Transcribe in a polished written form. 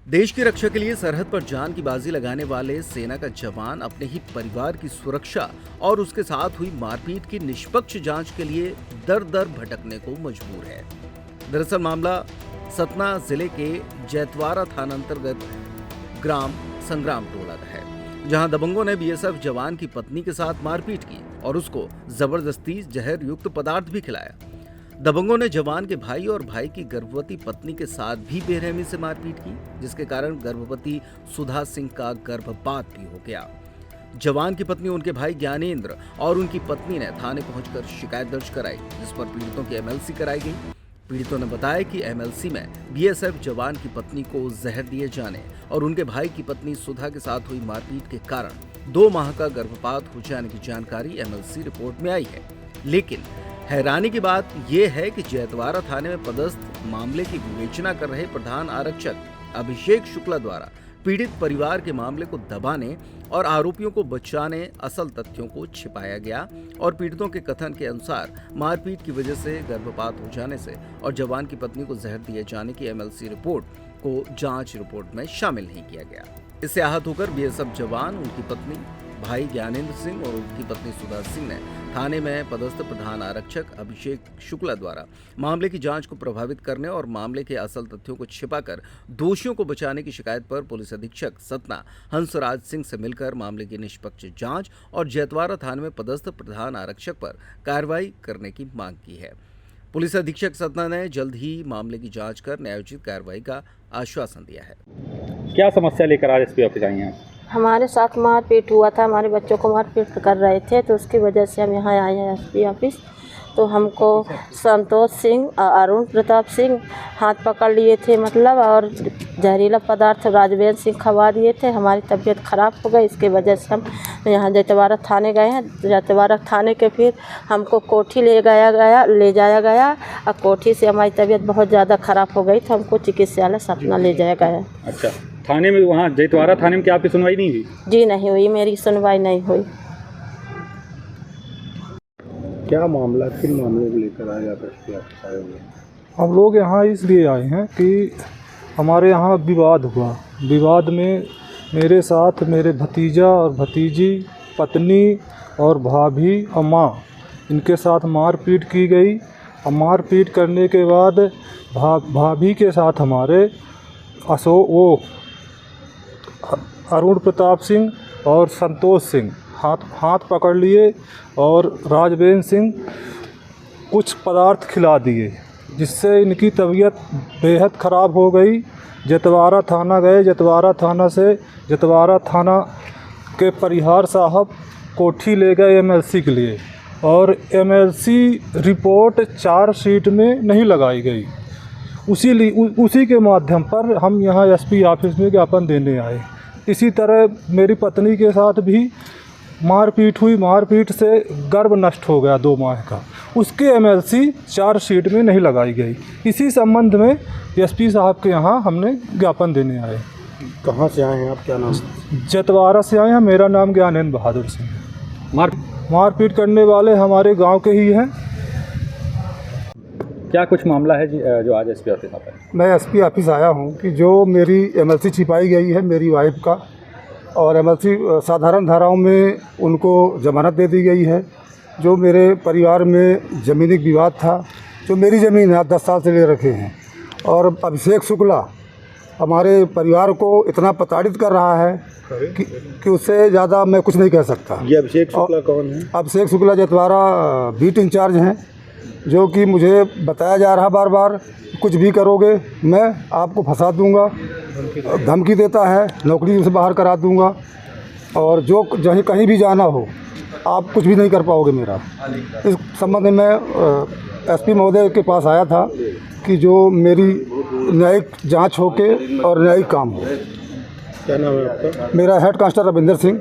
देश की रक्षा के लिए सरहद पर जान की बाजी लगाने वाले सेना का जवान अपने ही परिवार की सुरक्षा और उसके साथ हुई मारपीट की निष्पक्ष जांच के लिए दर दर भटकने को मजबूर है। दरअसल मामला सतना जिले के जैतवारा थाना अंतर्गत ग्राम संग्राम टोला का है, जहां दबंगों ने बीएसएफ जवान की पत्नी के साथ मारपीट की और उसको जबरदस्ती जहर युक्त पदार्थ भी खिलाया। दबंगों ने जवान के भाई और भाई की गर्भवती पत्नी के साथ भी बेरहमी से मारपीट की, जिसके कारण गर्भवती सुधा सिंह का गर्भपात भी हो गया। जवान की पत्नी, उनके भाई ज्ञानेंद्र और उनकी पत्नी ने थाने पहुंचकर शिकायत दर्ज कराई, जिस पर पीड़ितों की एमएलसी कराई गई। पीड़ितों ने बताया कि एमएलसी में बीएसएफ जवान की पत्नी को जहर दिए जाने और उनके भाई की पत्नी सुधा के साथ हुई मारपीट के कारण 2 माह का गर्भपात हो जाने की जानकारी एमएलसी रिपोर्ट में आई है। लेकिन हैरानी की बात यह है कि जैतवारा थाने में पदस्थ मामले की विवेचना कर रहे प्रधान आरक्षक अभिषेक शुक्ला द्वारा पीड़ित परिवार के मामले को दबाने और आरोपियों को बचाने असल तथ्यों को छिपाया गया और पीड़ितों के कथन के अनुसार मारपीट की वजह से गर्भपात हो जाने से और जवान की पत्नी को जहर दिए जाने की एमएलसी रिपोर्ट को जांच रिपोर्ट में शामिल नहीं किया गया। इससे आहत होकर बीएसएफ जवान, उनकी पत्नी, भाई ज्ञानेंद्र सिंह और उनकी पत्नी सुधा सिंह ने थाने में पदस्थ प्रधान आरक्षक अभिषेक शुक्ला द्वारा मामले की जांच को प्रभावित करने और मामले के असल तथ्यों को छिपाकर दोषियों को बचाने की शिकायत पर पुलिस अधीक्षक सतना हंसराज सिंह से मिलकर मामले की निष्पक्ष जांच और जैतवारा थाने में पदस्थ प्रधान आरक्षक पर कार्रवाई करने की मांग की है। पुलिस अधीक्षक सतना ने जल्द ही मामले की जांच कर न्यायोचित कार्रवाई का आश्वासन दिया है। क्या समस्या लेकर आज एसपी ऑफिस आई हैं? हमारे साथ मारपीट हुआ था, हमारे बच्चों को मारपीट कर रहे थे, तो उसकी वजह से हम यहाँ आए हैं एसपी ऑफिस। तो हमको संतोष सिंह और अरुण प्रताप सिंह हाथ पकड़ लिए थे और जहरीला पदार्थ राजवेंद्र सिंह खवा दिए थे। हमारी तबीयत ख़राब हो गई, इसके वजह से हम यहाँ जैतवारा थाने गए हैं। जैतवारा थाने के फिर हमको कोठी ले जाया गया और कोठी से हमारी तबीयत बहुत ज़्यादा ख़राब हो गई, तो हमको चिकित्सालय सतना ले जाया गया। अच्छा, थाने में, वहाँ जैतवारा थाने में क्या आपकी सुनवाई नहीं हुई? जी नहीं हुई, मेरी सुनवाई नहीं हुई। क्या मामला, किन मामले को लेकर आए आप आए हुए? हम लोग यहाँ इसलिए आए हैं कि हमारे यहाँ विवाद हुआ। विवाद में मेरे साथ मेरे भतीजा और भतीजी, पत्नी और भाभी और माँ, इनके साथ मारपीट की गई। और मारपीट करने के बाद भाभी के साथ हमारे अरुण प्रताप सिंह और संतोष सिंह हाथ पकड़ लिए और राजवेंद्र सिंह कुछ पदार्थ खिला दिए, जिससे इनकी तबीयत बेहद ख़राब हो गई। जैतवारा थाना गए, जैतवारा थाना के परिहार साहब कोठी ले गए एमएलसी के लिए, और एमएलसी रिपोर्ट चार्जशीट में नहीं लगाई गई। उसी के माध्यम पर हम यहाँ एसपी ऑफिस में ज्ञापन देने आए। इसी तरह मेरी पत्नी के साथ भी मारपीट हुई, मारपीट से गर्भ नष्ट हो गया 2 माह का, उसके एमएलसी चार्जशीट में नहीं लगाई गई। इसी संबंध में एसपी साहब के यहाँ हमने ज्ञापन देने आए। कहाँ से आए हैं आप, क्या नाम? जैतवारा से आए हैं, मेरा नाम ज्ञानेंद्र बहादुर सिंह है। मारपीट करने वाले हमारे गांव के ही हैं। क्या कुछ मामला है जो आज एसपी ऑफिस आता है? मैं एसपी ऑफिस आया हूं कि जो मेरी एमएलसी छिपाई गई है मेरी वाइफ का, और एमएलसी साधारण धाराओं में उनको जमानत दे दी गई है। जो मेरे परिवार में ज़मीनी विवाद था, जो मेरी ज़मीन है 10 साल से ले रखे हैं, और अभिषेक शुक्ला हमारे परिवार को इतना प्रताड़ित कर रहा है कि उससे ज़्यादा मैं कुछ नहीं कह सकता। ये अभिषेक शुक्ला कौन है? अभिषेक शुक्ला जैतवारा बीट इंचार्ज हैं, जो कि मुझे बताया जा रहा बार बार, कुछ भी करोगे मैं आपको फंसा दूंगा, धमकी देता है, नौकरी से बाहर करा दूंगा, और जो जहीं कहीं भी जाना हो आप कुछ भी नहीं कर पाओगे मेरा। इस संबंध में मैं एसपी महोदय के पास आया था कि जो मेरी न्यायिक जांच होके और न्यायिक काम हो। क्या नाम है आपका? मेरा हेड कांस्टेबल रविंदर सिंह।